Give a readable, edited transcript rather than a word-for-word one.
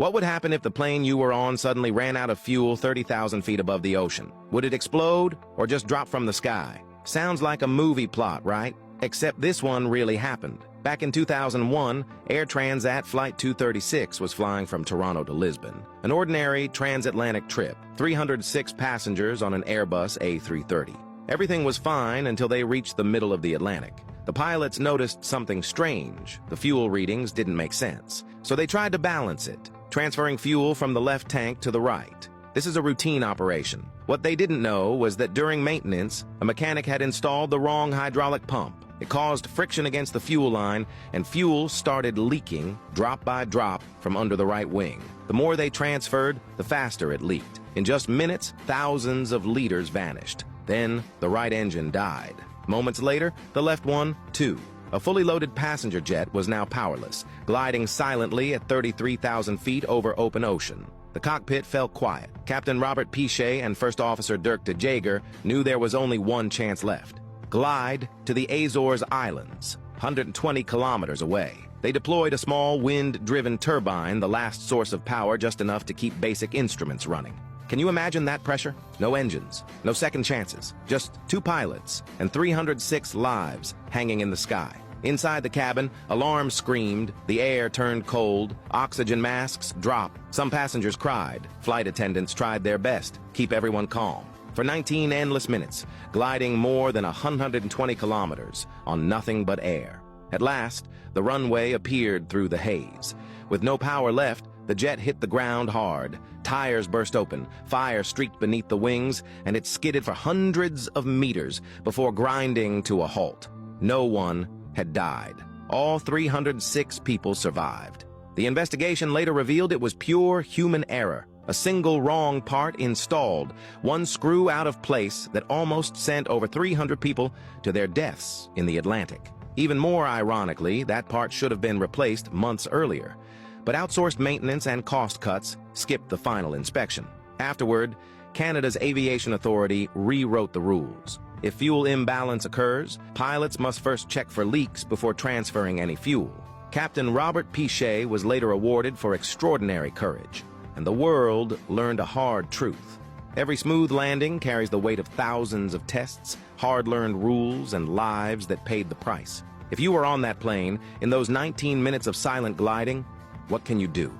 What would happen if the plane you were on suddenly ran out of fuel 30,000 feet above the ocean? Would it explode or just drop from the sky? Sounds like a movie plot, right? Except this one really happened. Back in 2001, Air Transat Flight 236 was flying from Toronto to Lisbon. An ordinary transatlantic trip, 306 passengers on an Airbus A330. Everything was fine until they reached the middle of the Atlantic. The pilots noticed something strange. The fuel readings didn't make sense. So they tried to balance it, transferring fuel from the left tank to the right. This is a routine operation. What they didn't know was that during maintenance, a mechanic had installed the wrong hydraulic pump. It caused friction against the fuel line, and fuel started leaking, drop by drop, from under the right wing. The more they transferred, the faster it leaked. In just minutes, thousands of liters vanished. Then, the right engine died. Moments later, the left one, too. A fully loaded passenger jet was now powerless, gliding silently at 33,000 feet over open ocean. The cockpit fell quiet. Captain Robert Pichet and First Officer Dirk de Jager knew there was only one chance left. Glide to the Azores Islands, 120 kilometers away. They deployed a small wind-driven turbine, the last source of power just enough to keep basic instruments running. Can you imagine that pressure? No engines, no second chances, just 2 pilots and 306 lives hanging in the sky. Inside the cabin, alarms screamed, the air turned cold, oxygen masks dropped, some passengers cried. Flight attendants tried their best, keep everyone calm. For 19 endless minutes, gliding more than 120 kilometers on nothing but air. At last, the runway appeared through the haze. With no power left, the jet hit the ground hard. Tires burst open, fire streaked beneath the wings, and it skidded for hundreds of meters before grinding to a halt. No one had died. All 306 people survived. The investigation later revealed it was pure human error. A single wrong part installed, one screw out of place that almost sent over 300 people to their deaths in the Atlantic. Even more ironically, that part should have been replaced months earlier. But outsourced maintenance and cost cuts skipped the final inspection. Afterward, Canada's Aviation Authority rewrote the rules. If fuel imbalance occurs, pilots must first check for leaks before transferring any fuel. Captain Robert Pichet was later awarded for extraordinary courage, and the world learned a hard truth. Every smooth landing carries the weight of thousands of tests, hard-learned rules, and lives that paid the price. If you were on that plane, in those 19 minutes of silent gliding, what can you do?